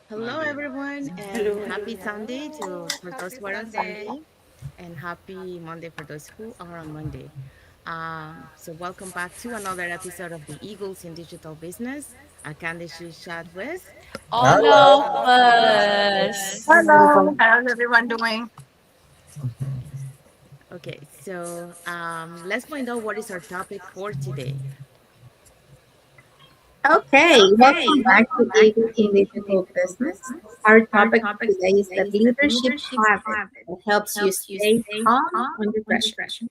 Hello, everyone, and happy Sunday for those who are on Sunday, and happy Monday for those who are on Monday. So, welcome back to another episode of the Eagles in Digital Business. Candid chat with. All Hello. of us. Hello, how's everyone doing? Okay, so let's find out what is our topic for today. Okay, welcome back to Eagles in Digital Business. Our topic today is the leadership habit that helps you stay calm under pressure.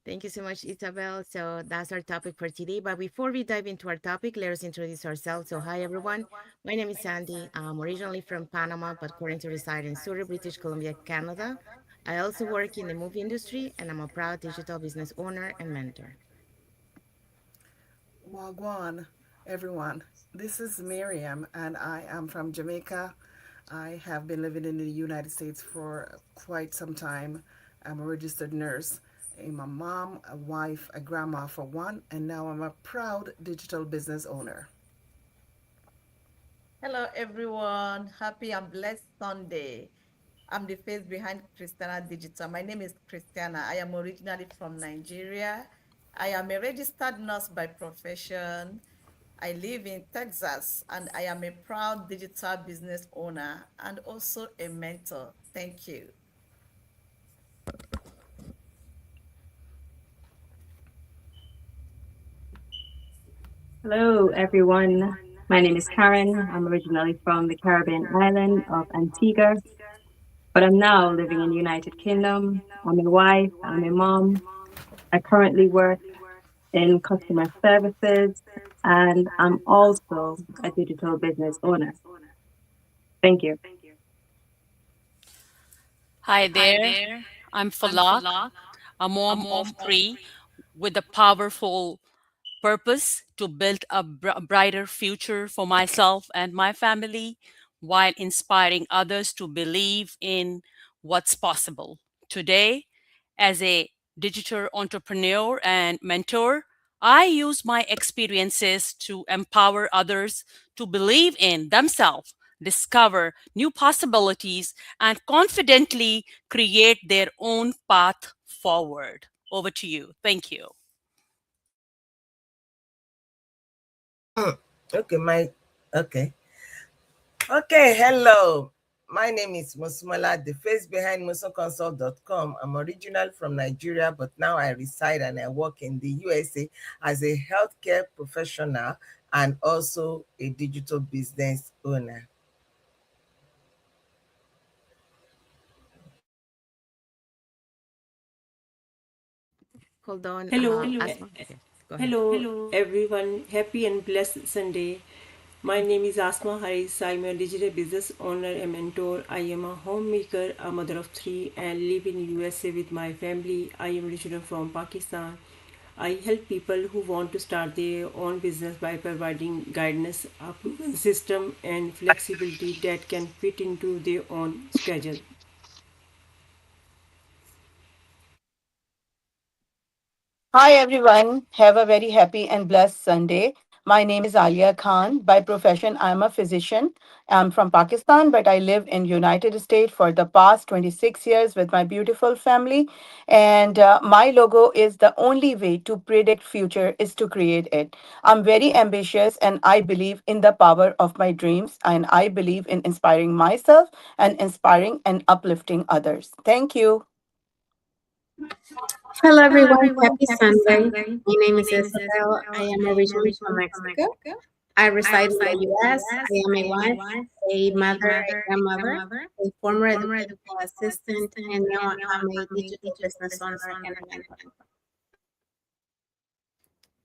Thank you so much, Isabel. So that's our topic for today. But before we dive into our topic, let us introduce ourselves. So, hi everyone. My name is Sandy. I'm originally from Panama, but currently reside in Surrey, British Columbia, Canada. I also work in the movie industry, and I'm a proud digital business owner and mentor. Wagwan, everyone. This is Miriam, and I am from Jamaica. I have been living in the United States for quite some time. I'm a registered nurse. I'm a mom, a wife, a grandma for one, and now I'm a proud digital business owner. Hello, everyone. Happy and blessed Sunday. I'm the face behind Christiana Digital. My name is Christiana. I am originally from Nigeria. I am a registered nurse by profession. I live in Texas and I am a proud digital business owner and also a mentor. Thank you. Hello, everyone. My name is Karen. I'm originally from the Caribbean island of Antigua, but I'm now living in the United Kingdom. I'm a wife, I'm a mom. I currently work in customer services, and I'm also a digital business owner. Thank you. Hi there. I'm Falak, a mom of three with a powerful purpose to build a brighter future for myself and my family while inspiring others to believe in what's possible. Today, as a digital entrepreneur and mentor, I use my experiences to empower others to believe in themselves, discover new possibilities, and confidently create their own path forward. Over to you. Thank you. Okay, okay. Okay, hello. My name is Mosmola, the face behind mosoconsult.com. I'm original from Nigeria, but now I reside and I work in the USA as a healthcare professional and also a digital business owner. Hold on, Hello, Asma. Okay, go ahead. hello everyone. Happy and blessed Sunday. My name is Asma Haris. I'm a digital business owner and mentor. I am a homemaker, a mother of three, and live in USA with my family. I am originally from Pakistan. I help people who want to start their own business by providing guidance, a proven system, and flexibility that can fit into their own schedule. Hi, everyone. Have a very happy and blessed Sunday. My name is Alia Khan. By profession, I'm a physician. I'm from Pakistan, but I live in United States for the past 26 years with my beautiful family. And my logo is the only way to predict future is to create it. I'm very ambitious and I believe in the power of my dreams and I believe in inspiring myself and inspiring and uplifting others. Thank you. Hello, everyone. Happy Sunday. My name is Isabel. I am originally from Mexico. I reside in the US. I am a wife, a mother, a grandmother, a former educational assistant, and now I'm a digital business owner and a mentor.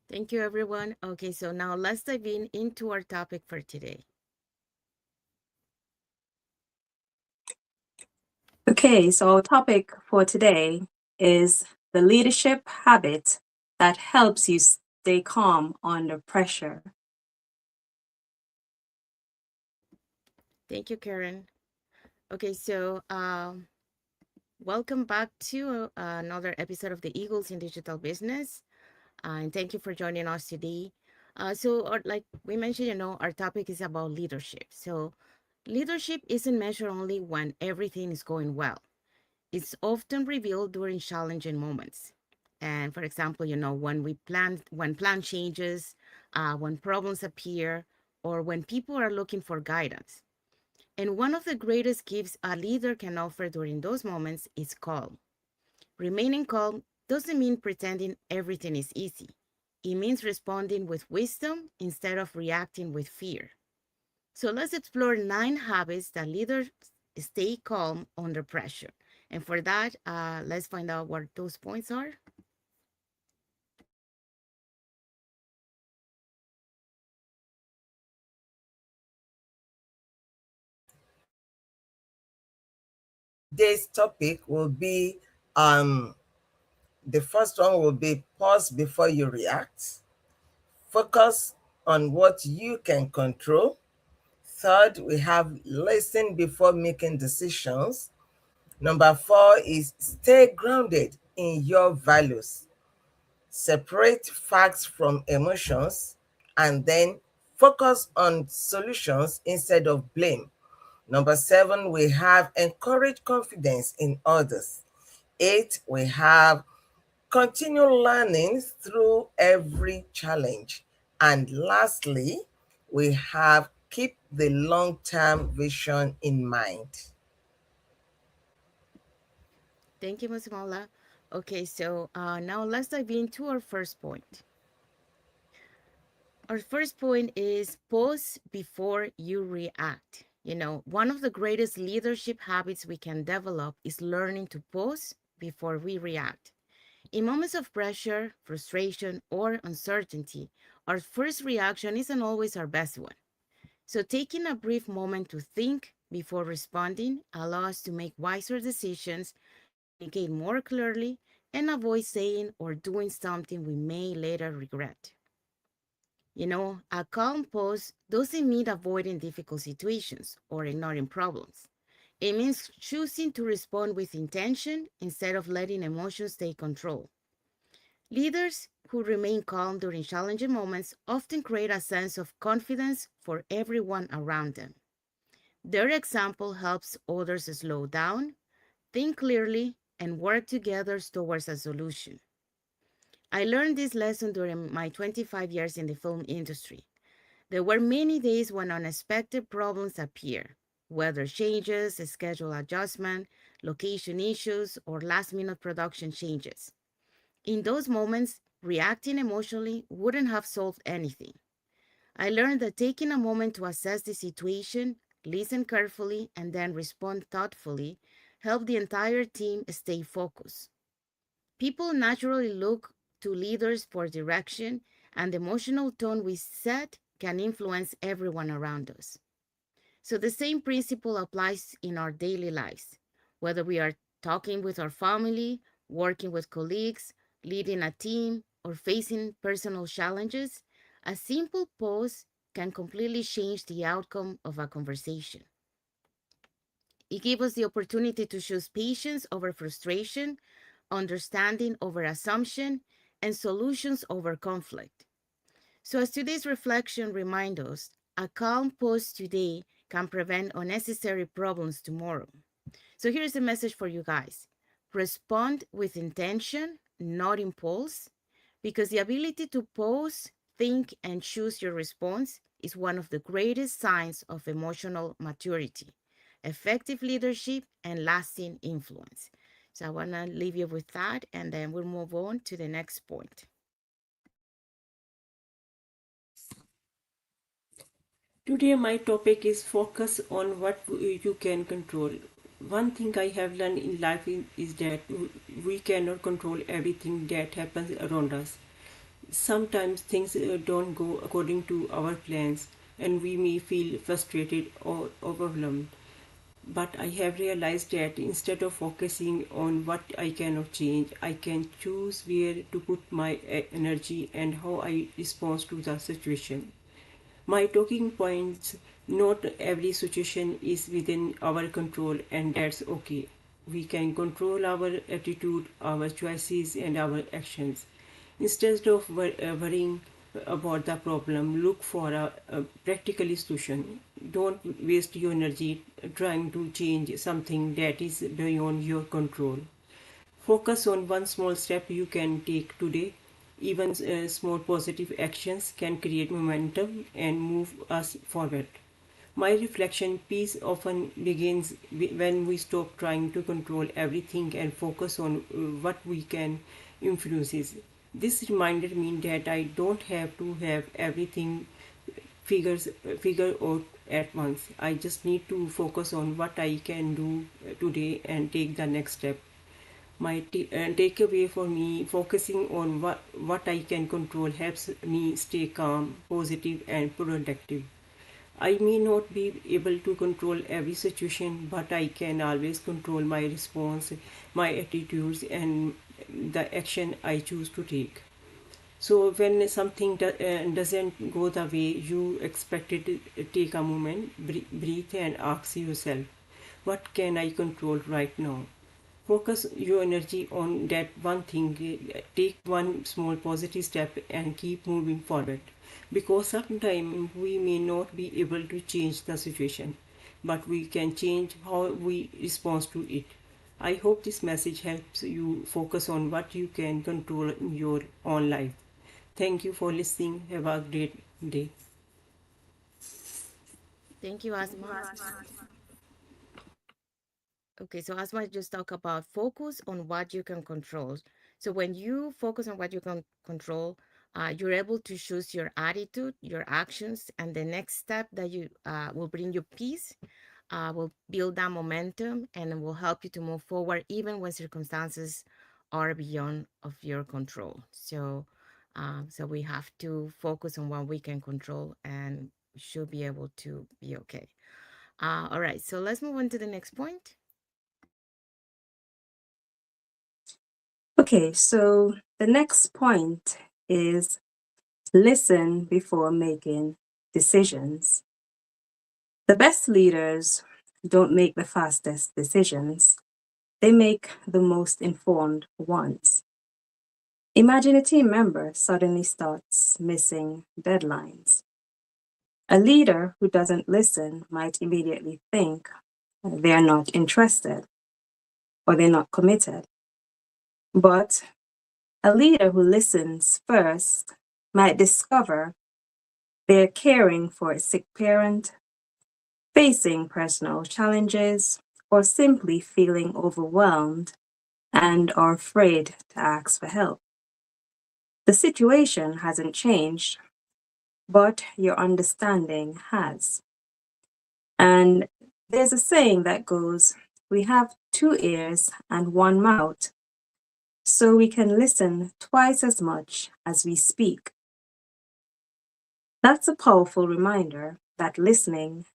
Thank you, everyone. Okay, so now let's dive into our topic for today. Okay, so our topic for today is the leadership habit that helps you stay calm under pressure. Thank you, Karen. Okay, so welcome back to another episode of the Eagles in Digital Business. And thank you for joining us today. Like we mentioned, our topic is about leadership. So, leadership isn't measured only when everything is going well. It's often revealed during challenging moments. And for example, when plan changes, when problems appear, or when people are looking for guidance. And one of the greatest gifts a leader can offer during those moments is calm. Remaining calm doesn't mean pretending everything is easy. It means responding with wisdom instead of reacting with fear. So let's explore 9 habits that leaders stay calm under pressure. And for that, let's find out what those points are. Today's topic will be the first one will be pause before you react. Focus on what you can control. Third, we have listen before making decisions. Number 4 is stay grounded in your values. Separate facts from emotions, and then focus on solutions instead of blame. Number 7, we have encourage confidence in others. 8, we have continue learning through every challenge. And lastly, we have keep the long-term vision in mind. Thank you, Ms. Mola. Okay, so now let's dive into our first point. Our first point is pause before you react. One of the greatest leadership habits we can develop is learning to pause before we react. In moments of pressure, frustration, or uncertainty, our first reaction isn't always our best one. So, taking a brief moment to think before responding allows us to make wiser decisions, communicate more clearly, and avoid saying or doing something we may later regret. A calm pause doesn't mean avoiding difficult situations or ignoring problems. It means choosing to respond with intention instead of letting emotions take control. Leaders who remain calm during challenging moments often create a sense of confidence for everyone around them. Their example helps others slow down, think clearly, and work together towards a solution. I learned this lesson during my 25 years in the film industry. There were many days when unexpected problems appear, weather changes, schedule adjustment, location issues, or last minute production changes. In those moments, reacting emotionally wouldn't have solved anything. I learned that taking a moment to assess the situation, listen carefully, and then respond thoughtfully helped the entire team stay focused. People naturally look to leaders for direction, and the emotional tone we set can influence everyone around us. So the same principle applies in our daily lives, whether we are talking with our family, working with colleagues, leading a team, or facing personal challenges. A simple pause can completely change the outcome of a conversation. It gives us the opportunity to choose patience over frustration, understanding over assumption, and solutions over conflict. So, as today's reflection reminds us, a calm pause today can prevent unnecessary problems tomorrow. So, here's a message for you guys: respond with intention, not impulse, because the ability to pause, think, and choose your response is one of the greatest signs of emotional maturity, effective leadership, and lasting influence. So, I want to leave you with that, and then we'll move on to the next point. Today, my topic is focus on what you can control. One thing I have learned in life is that we cannot control everything that happens around us. Sometimes things don't go according to our plans, and we may feel frustrated or overwhelmed. But I have realized that instead of focusing on what I cannot change, I can choose where to put my energy and how I respond to the situation. My talking points: not every situation is within our control, and that's okay. We can control our attitude, our choices, and our actions. Instead of worrying about the problem, look for a practical solution. Don't waste your energy trying to change something that is beyond your control. Focus on one small step you can take today. Even small positive actions can create momentum and move us forward. My reflection piece often begins when we stop trying to control everything and focus on what we can influence. This reminded me that I don't have to have everything figures figure out at once. I just need to focus on what I can do today and take the next step. My takeaway for me, focusing on what I can control helps me stay calm, positive, and productive. I may not be able to control every situation, but I can always control my response, my attitudes, and the action I choose to take. So when something doesn't go the way you expected, take a moment, breathe, and ask yourself, what can I control right now? Focus your energy on that one thing, take one small positive step, and keep moving forward. Because sometimes we may not be able to change the situation, but we can change how we respond to it. I hope this message helps you focus on what you can control in your own life. Thank you for listening. Have a great day. Thank you, Asma. Okay, so Asma just talk about focus on what you can control. So when you focus on what you can control, you're able to choose your attitude, your actions, and the next step that you will bring you peace, will build that momentum, and will help you to move forward even when circumstances are beyond of your control. So we have to focus on what we can control, and we should be able to be okay. All right, so let's move on to the next point. Okay, so the next point is listen before making decisions. The best leaders don't make the fastest decisions, they make the most informed ones. Imagine a team member suddenly starts missing deadlines. A leader who doesn't listen might immediately think they're not interested or they're not committed. But a leader who listens first might discover they're caring for a sick parent, facing personal challenges, or simply feeling overwhelmed and are afraid to ask for help. The situation hasn't changed, but your understanding has. And there's a saying that goes, we have two ears and one mouth, so we can listen twice as much as we speak. That's a powerful reminder that listening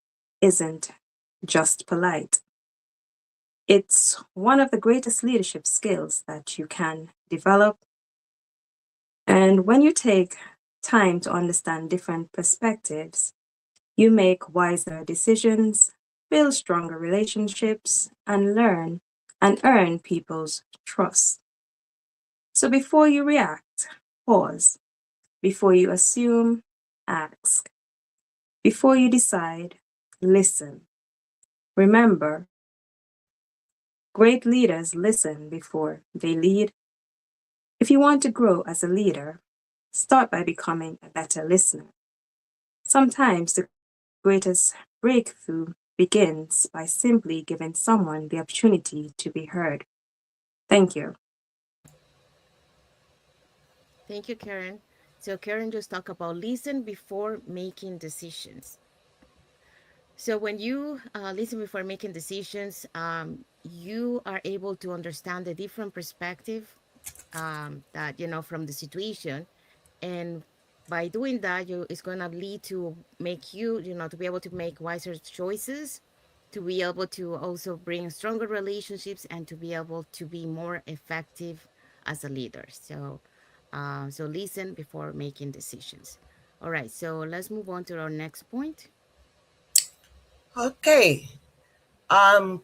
isn't just polite. It's one of the greatest leadership skills that you can develop. And when you take time to understand different perspectives, you make wiser decisions, build stronger relationships, and learn and earn people's trust. So before you react, pause. Before you assume, ask. Before you decide, listen. Remember, great leaders listen before they lead. If you want to grow as a leader, start by becoming a better listener. Sometimes the greatest breakthrough begins by simply giving someone the opportunity to be heard. Thank you. Thank you, Karen. So Karen just talked about listen before making decisions. So when you listen before making decisions, you are able to understand the different perspective, that from the situation, and by doing that, it's gonna lead to make you, to be able to make wiser choices, to be able to also bring stronger relationships, and to be able to be more effective as a leader. So listen before making decisions. All right, so let's move on to our next point. Okay.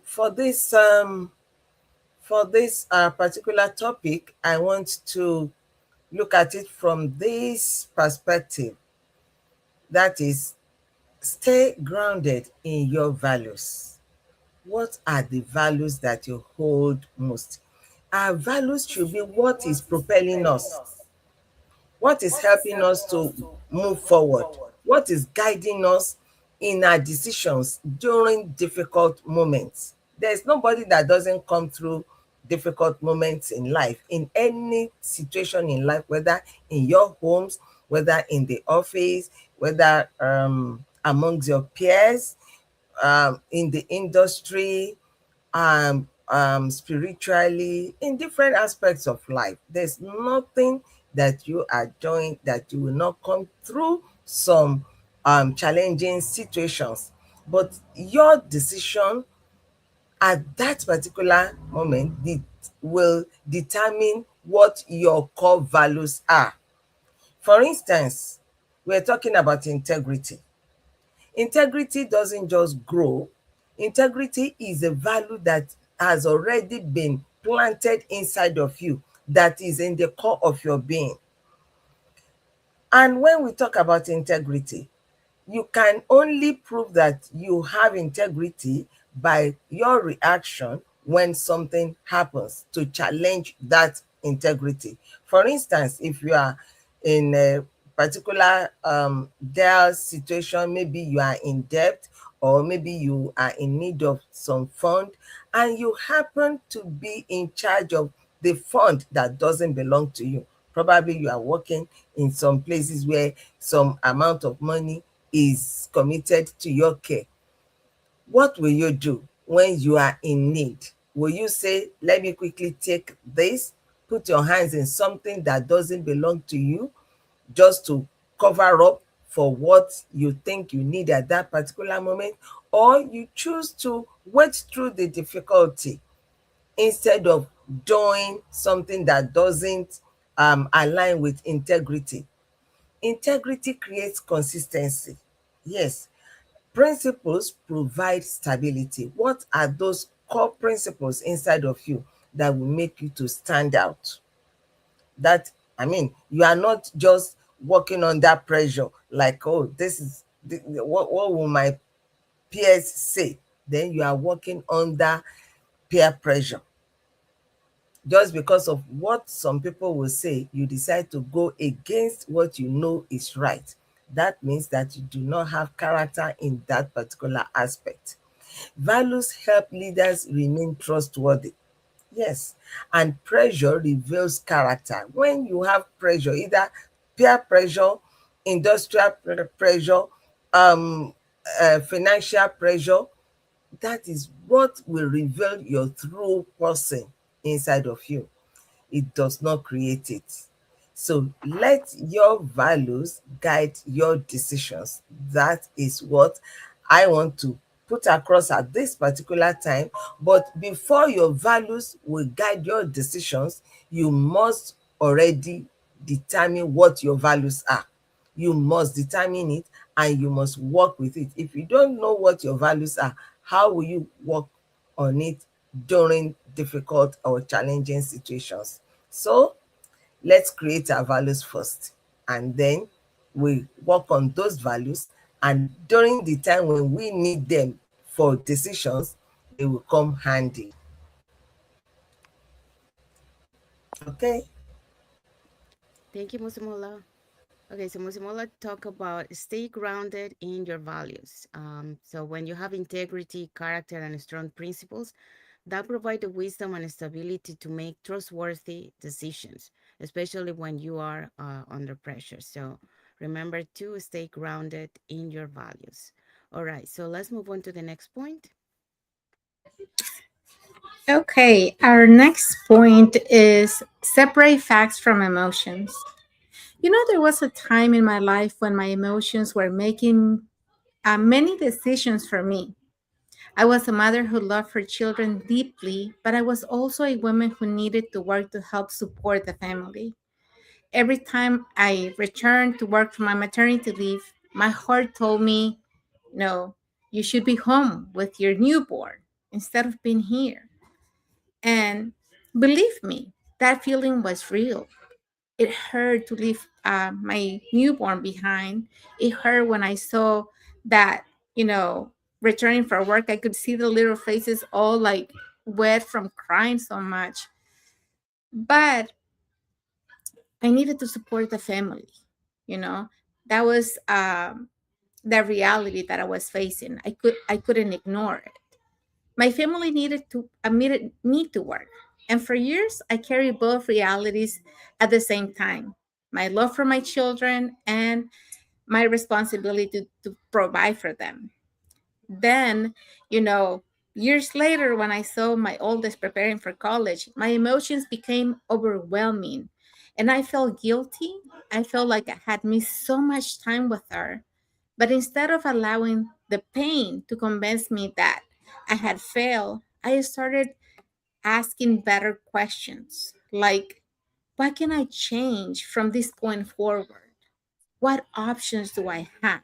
For this particular topic, I want to look at it from this perspective, that is, stay grounded in your values. What are the values that you hold most? Our values should be what is propelling us, what is helping us to move forward, what is guiding us in our decisions during difficult moments. There's nobody that doesn't come through difficult moments in life, in any situation in life, whether in your homes, whether in the office, whether amongst your peers, in the industry, spiritually, in different aspects of life. There's nothing that you are doing that you will not come through some challenging situations. But your decision at that particular moment will determine what your core values are. For instance, we're talking about integrity. Integrity doesn't just grow. Integrity is a value that has already been planted inside of you, that is in the core of your being. And when we talk about integrity, you can only prove that you have integrity by your reaction when something happens to challenge that integrity. For instance, if you are in a particular dire situation, maybe you are in debt, or maybe you are in need of some fund, and you happen to be in charge of the fund that doesn't belong to you. Probably you are working in some places where some amount of money is committed to your care. What will you do when you are in need? Will you say, let me quickly take this, put your hands in something that doesn't belong to you, just to cover up for what you think you need at that particular moment? Or you choose to wait through the difficulty instead of doing something that doesn't align with integrity? Integrity creates consistency. Yes, principles provide stability. What are those core principles inside of you that will make you to stand out? That, I mean, you are not just working under pressure, like, oh, this is what will my peers say? Then you are working under peer pressure. Just because of what some people will say, you decide to go against what you know is right. That means that you do not have character in that particular aspect. Values help leaders remain trustworthy. Yes, and pressure reveals character. When you have pressure, either peer pressure, industrial pressure, um, financial pressure, that is what will reveal your true person inside of you. It does not create it. So let your values guide your decisions. That is what I want to put across at this particular time. But before your values will guide your decisions, you must already determine what your values are. You must determine it, and you must work with it. If you don't know what your values are, how will you work on it during difficult or challenging situations? So let's create our values first, and then we work on those values. And during the time when we need them for decisions, they will come handy. Okay. Thank you, Musimola. Okay, so Musimola talk about stay grounded in your values. So when you have integrity, character, and strong principles, that provide the wisdom and stability to make trustworthy decisions, especially when you are under pressure. So remember to stay grounded in your values. All right, so let's move on to the next point. Okay, our next point is separate facts from emotions. You know, there was a time in my life when my emotions were making many decisions for me. I was a mother who loved her children deeply, but I was also a woman who needed to work to help support the family. Every time I returned to work from my maternity leave, my heart told me, no, you should be home with your newborn instead of being here. And believe me, that feeling was real. It hurt to leave my newborn behind. It hurt when I saw that, you know, returning from work, I could see the little faces all like wet from crying so much. But I needed to support the family, you know. That was the reality that I was facing. I couldn't ignore it. My family needed me to work. And for years, I carried both realities at the same time, my love for my children and my responsibility to provide for them. Then, you know, years later, when I saw my oldest preparing for college, my emotions became overwhelming. And I felt guilty. I felt like I had missed so much time with her. But instead of allowing the pain to convince me that I had failed, I started asking better questions like, what can I change from this point forward? What options do I have?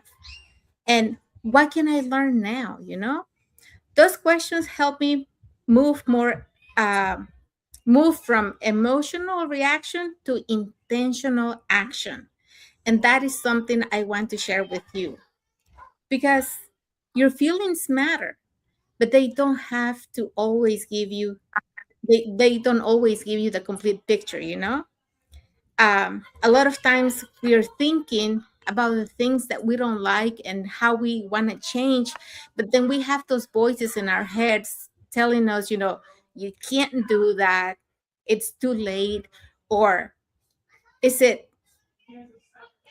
And what can I learn now? You know, those questions help me move more, um, move from emotional reaction to intentional action. And that is something I want to share with you because your feelings matter, but they don't have to always give you, they don't always give you the complete picture, you know? A lot of times we are thinking about the things that we don't like and how we want to change, but then we have those voices in our heads telling us, you know, you can't do that, it's too late, or is it,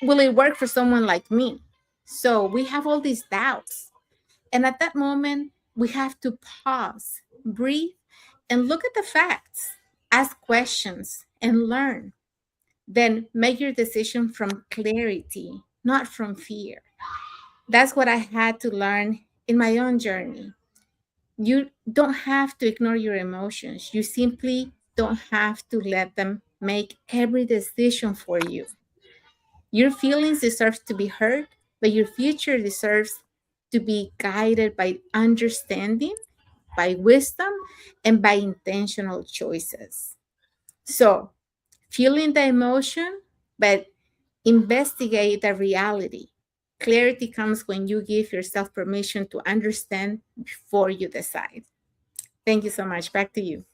will it work for someone like me? So we have all these doubts. And at that moment, we have to pause, breathe, and look at the facts, ask questions, and learn. Then make your decision from clarity, not from fear. That's what I had to learn in my own journey. You don't have to ignore your emotions, you simply don't have to let them make every decision for you. Your feelings deserve to be heard, but your future deserves to be guided by understanding, by wisdom, and by intentional choices. So, feeling the emotion, but investigate the reality. Clarity comes when you give yourself permission to understand before you decide. Thank you so much. Back to you.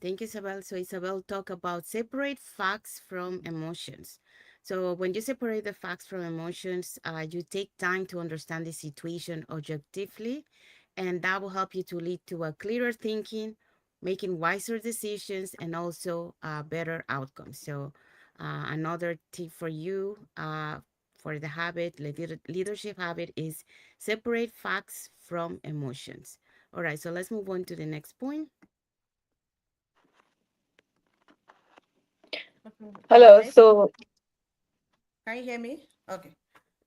Thank you, Isabel. So Isabel talk about separate facts from emotions. So when you separate the facts from emotions, you take time to understand the situation objectively, and that will help you to lead to a clearer thinking, making wiser decisions, and also better outcomes. So another tip for you for the leadership habit is separate facts from emotions. All right, so let's move on to the next point. Okay. Our Hello. next, So, can you hear me? Okay.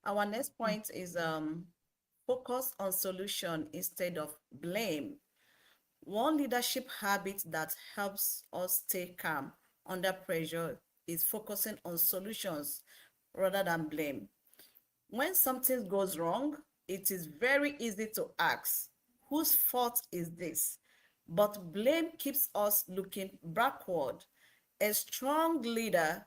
Our next point is focus on solution instead of blame. One leadership habit that helps us stay calm under pressure is focusing on solutions rather than blame. When something goes wrong, it is very easy to ask, whose fault is this? But blame keeps us looking backward. A strong leader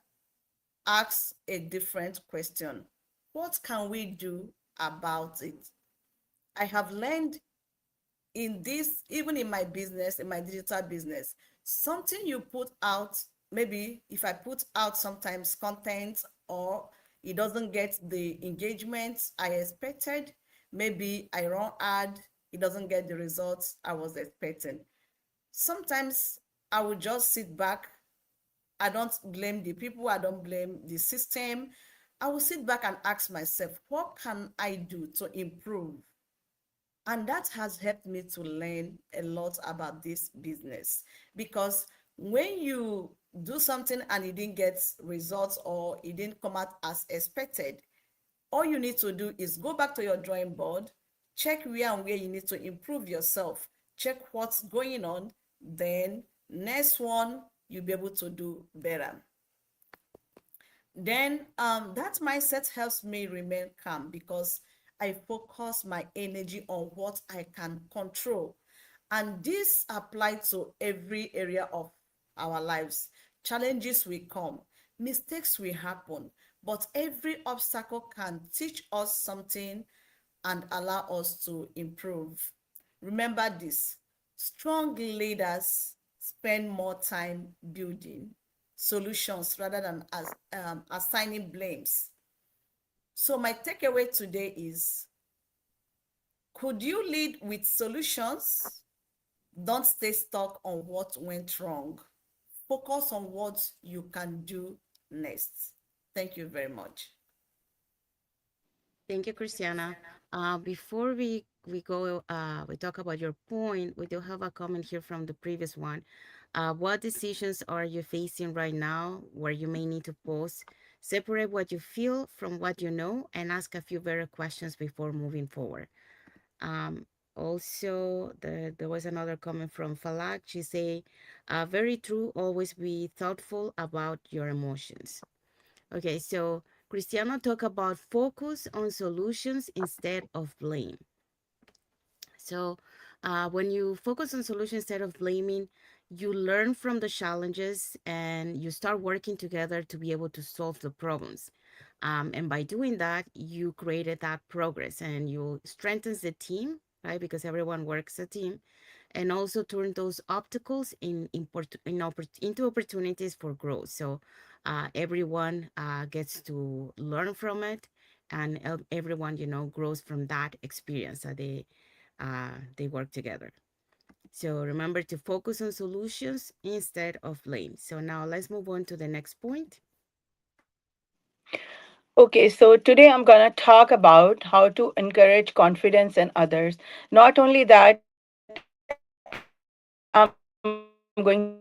asks a different question. What can we do about it? I have learned in this, even in my business, in my digital business, something you put out, maybe if I put out sometimes content or it doesn't get the engagement I expected, maybe I run ad, it doesn't get the results I was expecting. Sometimes I will just sit back. I don't blame the people, I don't blame the system. I will sit back and ask myself, what can I do to improve? And that has helped me to learn a lot about this business, because when you do something and it didn't get results or it didn't come out as expected, all you need to do is go back to your drawing board, check where and where you need to improve yourself, check what's going on, then next one you'll be able to do better. Then that mindset helps me remain calm because I focus my energy on what I can control. And this applies to every area of our lives. Challenges will come, mistakes will happen, but every obstacle can teach us something and allow us to improve. Remember this: strong leaders spend more time building solutions rather than assigning blames. So, my takeaway today is, could you lead with solutions? Don't stay stuck on what went wrong. Focus on what you can do next. Thank you very much. Thank you, Christiana. Before we go, we talk about your point. We do have a comment here from the previous one. What decisions are you facing right now where you may need to pause, separate what you feel from what you know, and ask a few better questions before moving forward? Um, Also, there was another comment from Falak. She say, "Very true. Always be thoughtful about your emotions." Okay, so Cristiano talk about focus on solutions instead of blame. So, when you focus on solutions instead of blaming, you learn from the challenges and you start working together to be able to solve the problems. And by doing that, you created that progress and you strengthens the team, right? Because everyone works a team, and also turn those obstacles into opportunities for growth. So everyone gets to learn from it, and everyone, grows from that experience that they work together. So remember to focus on solutions instead of blame. So now let's move on to the next point. Okay, so today I'm going to talk about how to encourage confidence in others. Not only that, I'm going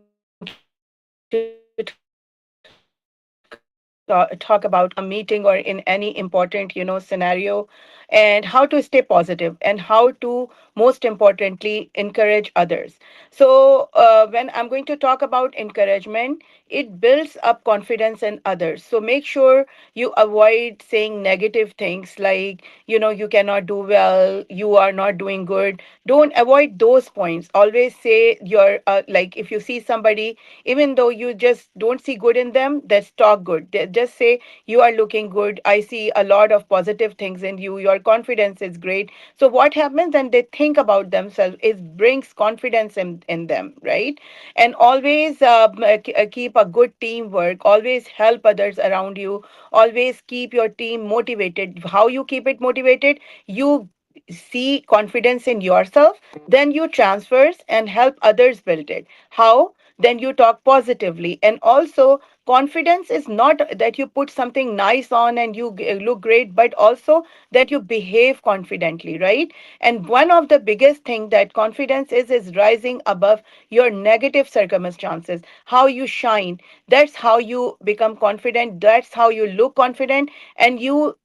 to talk about meeting or in any important, scenario, and how to stay positive and how to, most importantly, encourage others. So, when I'm going to talk about encouragement, it builds up confidence in others. So make sure you avoid saying negative things like, you cannot do well, you are not doing good. Don't avoid those points. Always say like, if you see somebody, even though you just don't see good in them, that's talk good. Just say you are looking good. I see a lot of positive things in you. Your confidence is great. So what happens when they think about themselves is brings confidence in them, right? And always keep a good teamwork, always help others around you, always keep your team motivated. How you keep it motivated? You see confidence in yourself, then you transfers and help others build it. How? Then you talk positively. And also, confidence is not that you put something nice on and you look great, but also that you behave confidently, right? And one of the biggest thing that confidence is rising above your negative circumstances. How you shine, that's how you become confident, that's how you look confident, and you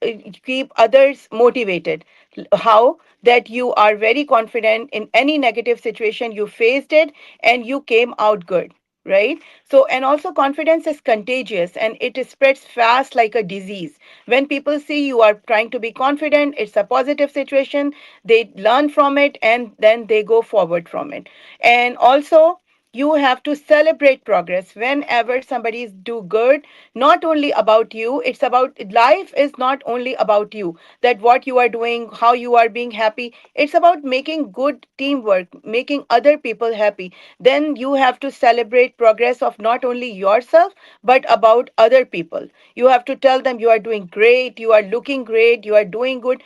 keep others motivated. How? That you are very confident in any negative situation, you faced it and you came out good, right? So, and also confidence is contagious and it spreads fast like a disease. When people see you are trying to be confident, it's a positive situation, they learn from it and then they go forward from it. And also, you have to celebrate progress whenever somebody is do good. Not only about you, it's about life is not only about you, that what you are doing, how you are being happy. It's about making good teamwork, making other people happy. Then you have to celebrate progress of not only yourself but about other people. You have to tell them you are doing great, you are looking great, you are doing good.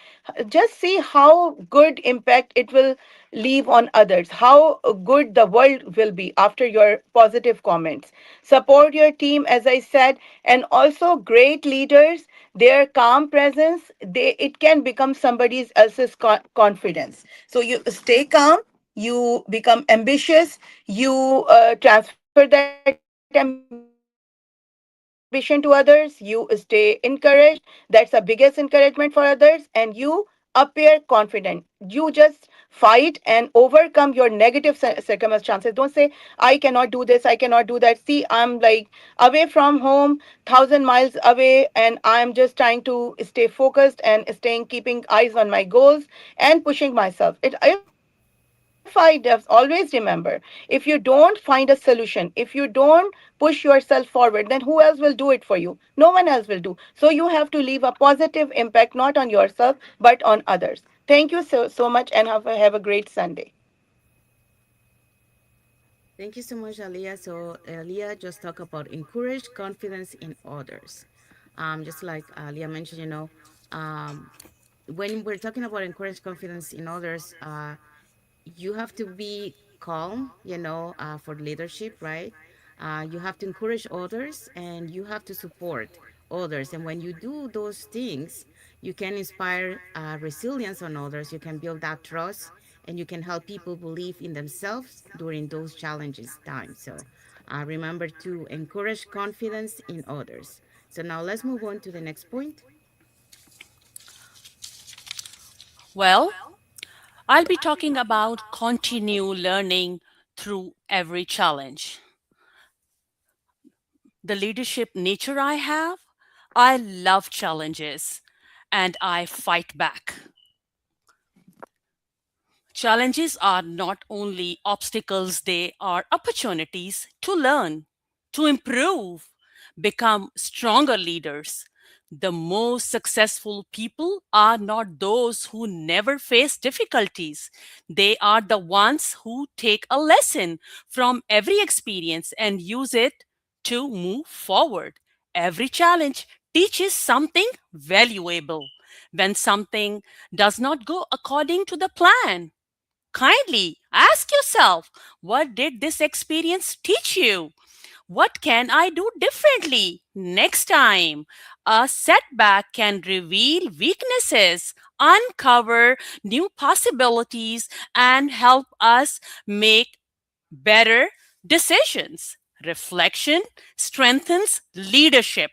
Just see how good impact it will leave on others, how good the world will be after your positive comments. Support your team, as I said, and also great leaders, their calm presence, it can become somebody else's confidence. So you stay calm, you become ambitious, you transfer that ambition to others, you stay encouraged. That's the biggest encouragement for others, and you appear confident. You just fight and overcome your negative circumstances. Don't say, I cannot do this, I cannot do that. See, I'm like away from home, 1,000 miles away, and I'm just trying to stay focused and staying keeping eyes on my goals and pushing myself. If I am confident, Always remember, if you don't find a solution, if you don't push yourself forward, then who else will do it for you? No one else will do. So you have to leave a positive impact, not on yourself, but on others. Thank you so much, and have a great Sunday. Thank you so much, Aliyah. So, Aliyah just talk about encourage confidence in others. Just like Aliyah mentioned, um, when we're talking about encourage confidence in others, you have to be calm, for leadership, right? You have to encourage others and you have to support others. And when you do those things, you can inspire resilience on others. You can build that trust and you can help people believe in themselves during those challenges times. So remember to encourage confidence in others. So now let's move on to the next point. Well, I'll be talking about continue learning through every challenge. The leadership nature I have, I love challenges and I fight back. Challenges are not only obstacles, they are opportunities to learn, to improve, become stronger leaders. The most successful people are not those who never face difficulties. They are the ones who take a lesson from every experience and use it to move forward. Every challenge teaches something valuable. When something does not go according to the plan, kindly ask yourself, what did this experience teach you? What can I do differently next time? A setback can reveal weaknesses, uncover new possibilities, and help us make better decisions. Reflection strengthens leadership.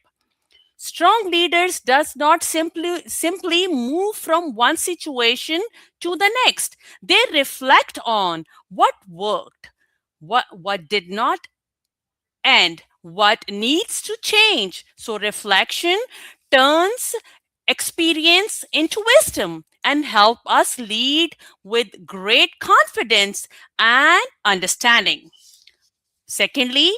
Strong leaders does not simply move from one situation to the next. They reflect on what worked, what did not, and what needs to change. So reflection turns experience into wisdom and help us lead with great confidence and understanding. Secondly,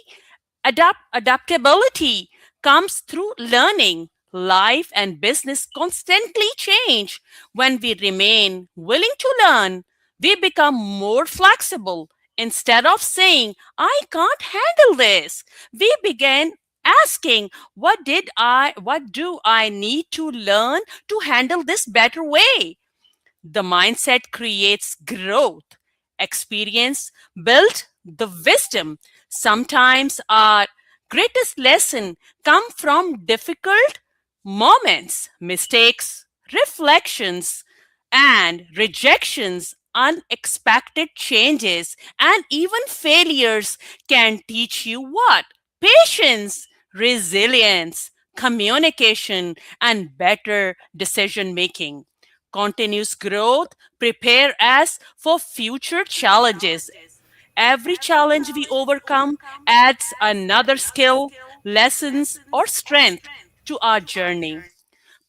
adaptability comes through learning. Life and business constantly change. When we remain willing to learn, we become more flexible. Instead of saying, I can't handle this, we begin asking, what do I need to learn to handle this better way? The mindset creates growth. Experience built the wisdom. Sometimes our greatest lesson come from difficult moments, mistakes, reflections, and rejections. Unexpected changes and even failures can teach you what? Patience, resilience, communication, and better decision making. Continuous growth prepare us for future challenges. Every challenge we overcome adds another skill, lessons, or strength to our journey.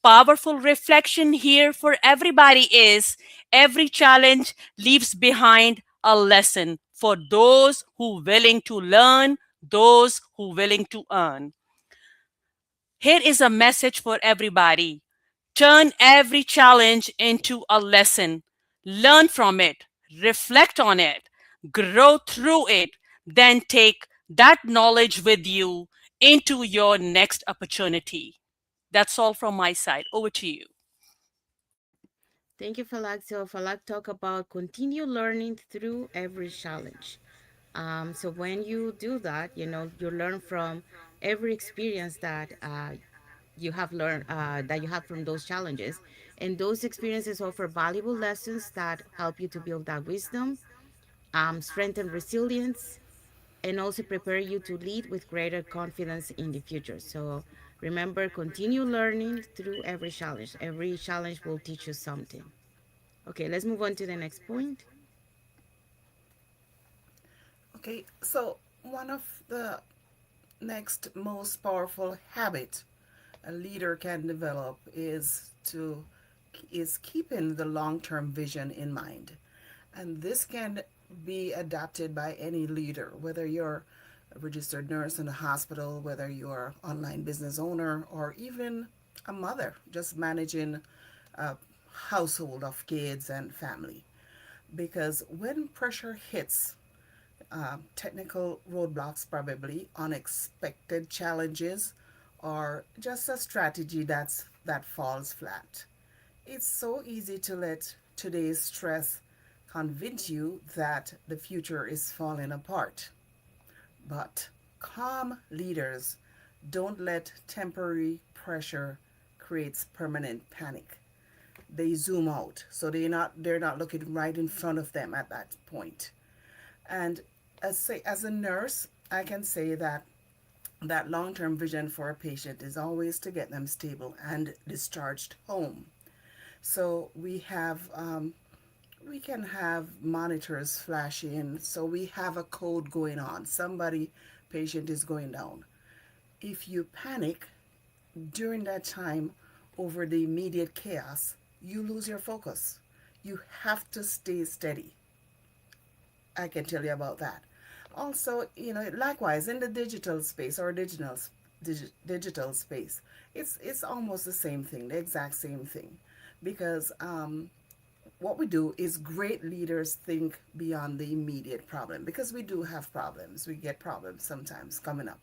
Powerful reflection here for everybody is every challenge leaves behind a lesson for those who willing to learn, those who willing to earn. Here is a message for everybody. Turn every challenge into a lesson. Learn from it, reflect on it, grow through it, then take that knowledge with you into your next opportunity. That's all from my side. Over to you. Thank you, Falak. So, Falak talk about continue learning through every challenge. So when you do that, you learn from every experience that you have learned that you have from those challenges, and those experiences offer valuable lessons that help you to build that wisdom, strengthen resilience, and also prepare you to lead with greater confidence in the future. So remember, continue learning through every challenge. Every challenge will teach you something. Okay, let's move on to the next point. Okay, so one of the next most powerful habit a leader can develop is keeping the long-term vision in mind. And this can be adapted by any leader, whether you're a registered nurse in a hospital, whether you're an online business owner, or even a mother just managing a household of kids and family. Because when pressure hits, technical roadblocks, probably unexpected challenges, or just a strategy that falls flat. It's so easy to let today's stress convince you that the future is falling apart. But calm leaders don't let temporary pressure creates permanent panic. They zoom out, so they're not looking right in front of them at that point. And as a nurse, I can say that long-term vision for a patient is always to get them stable and discharged home. So we can have monitors flashing, so we have a code going on. Somebody patient is going down. If you panic during that time over the immediate chaos, you lose your focus. You have to stay steady. I can tell you about that. Also, likewise in the digital space or digital space, it's almost the same thing, the exact same thing, because what we do is great leaders think beyond the immediate problem, because we do have problems. We get problems sometimes coming up,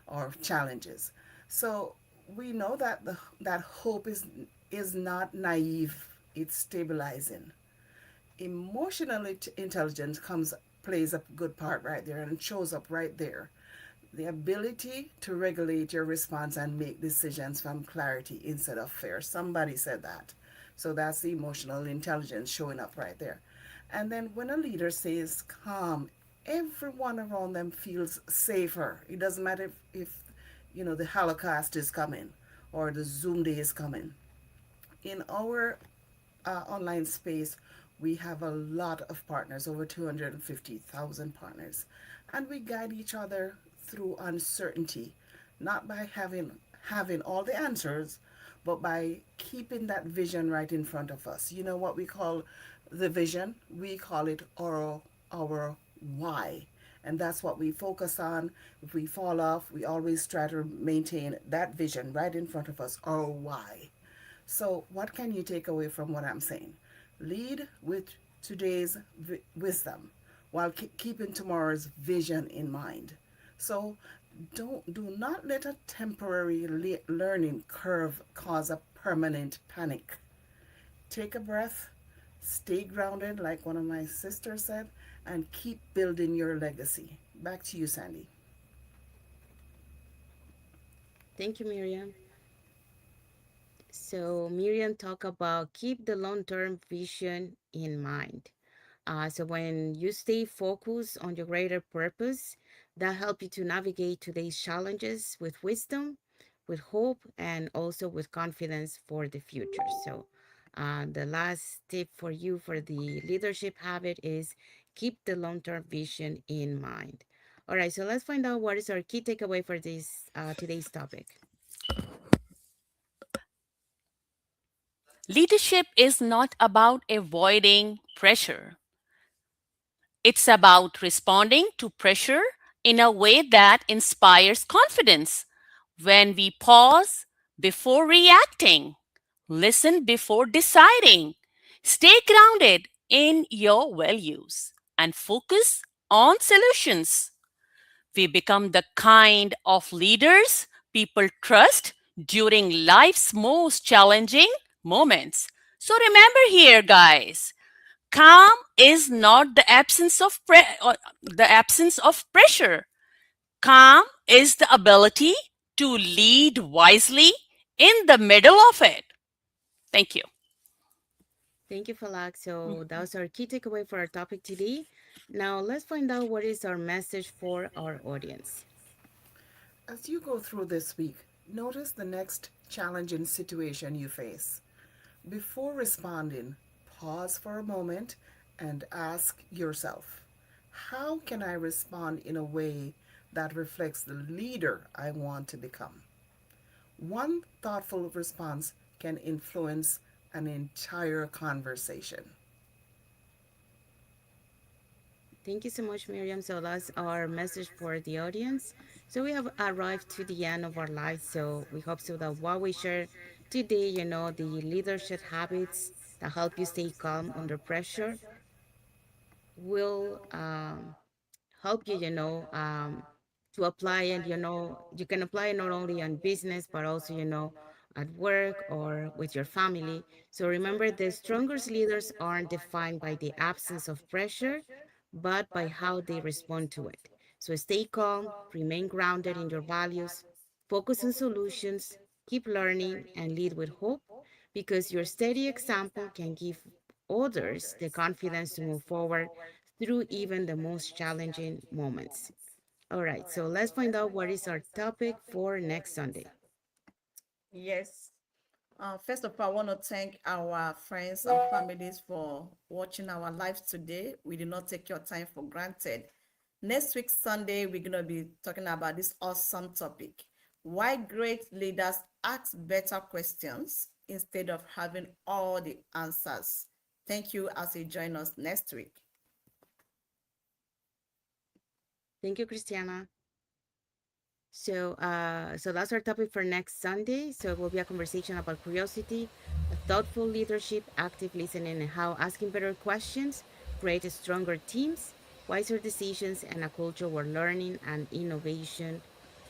or challenges. So we know that that hope is not naive. It's stabilizing. Emotional intelligence plays a good part right there, and it shows up right there. The ability to regulate your response and make decisions from clarity instead of fear. Somebody said that. So that's the emotional intelligence showing up right there. And then when a leader says calm, everyone around them feels safer. It doesn't matter if the Holocaust is coming or the Zoom day is coming. In our online space, we have a lot of partners, over 250,000 partners, and we guide each other through uncertainty, not by having all the answers, but by keeping that vision right in front of us. You know what we call the vision? We call it our why. And that's what we focus on. If we fall off, we always try to maintain that vision right in front of us, our why. So, what can you take away from what I'm saying? Lead with today's wisdom while keeping tomorrow's vision in mind. So, do not let a temporary learning curve cause a permanent panic. Take a breath, stay grounded, like one of my sisters said, and keep building your legacy. Back to you, Sandy. Thank you, Miriam. So Miriam talked about keep the long-term vision in mind. So when you stay focused on your greater purpose, that help you to navigate today's challenges with wisdom, with hope, and also with confidence for the future. So the last tip for you for the leadership habit is keep the long-term vision in mind. All right, so let's find out what is our key takeaway for this today's topic. Leadership is not about avoiding pressure, it's about responding to pressure in a way that inspires confidence. When we pause before reacting, listen before deciding, stay grounded in your values, and focus on solutions, we become the kind of leaders people trust during life's most challenging moments. So remember here, guys, calm is not the absence of the absence of pressure. Calm is the ability to lead wisely in the middle of it. Thank you. Thank you, Falak. So that was our key takeaway for our topic today. Now let's find out what is our message for our audience. As you go through this week, notice the next challenging situation you face. Before responding, pause for a moment and ask yourself, how can I respond in a way that reflects the leader I want to become? One thoughtful response can influence an entire conversation. Thank you so much, Miriam. So that's our message for the audience. So we have arrived to the end of our lives. So we hope so that what we share today, the leadership habits that help you stay calm under pressure will help you, to apply it. You can apply it not only on business, but also, at work or with your family. So remember, the strongest leaders aren't defined by the absence of pressure, but by how they respond to it. So stay calm, remain grounded in your values, focus on solutions, keep learning, and lead with hope, because your steady example can give others the confidence to move forward through even the most challenging moments. All right, so let's find out what is our topic for next Sunday. Yes. First of all, I want to thank our friends and families for watching our lives today. We do not take your time for granted. Next week, Sunday, we're going to be talking about this awesome topic: why great leaders ask better questions instead of having all the answers. Thank you as you join us next week. Thank you, Christiana. So that's our topic for next Sunday. So it will be a conversation about curiosity, a thoughtful leadership, active listening, and how asking better questions create stronger teams, wiser decisions, and a culture where learning and innovation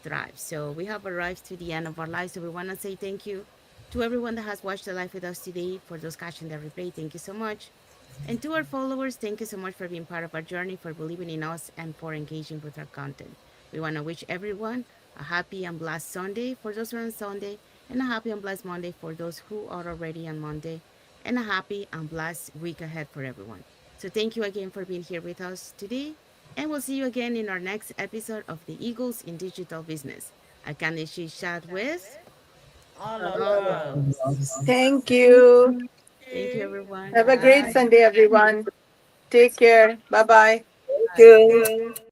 thrive. So we have arrived to the end of our lives. So we want to say thank you to everyone that has watched the live with us today. For those catching the replay, thank you so much. And to our followers, thank you so much for being part of our journey, for believing in us, and for engaging with our content. We want to wish everyone a happy and blessed Sunday for those who are on Sunday, and a happy and blessed Monday for those who are already on Monday, and a happy and blessed week ahead for everyone. So thank you again for being here with us today, and we'll see you again in our next episode of the Eagles in Digital Business. I can chat with All of all of us. us. Thank you. Thank you, Okay. everyone. Have a great Bye. Bye. Sunday, everyone. Take care. Bye bye. Thank Bye. you.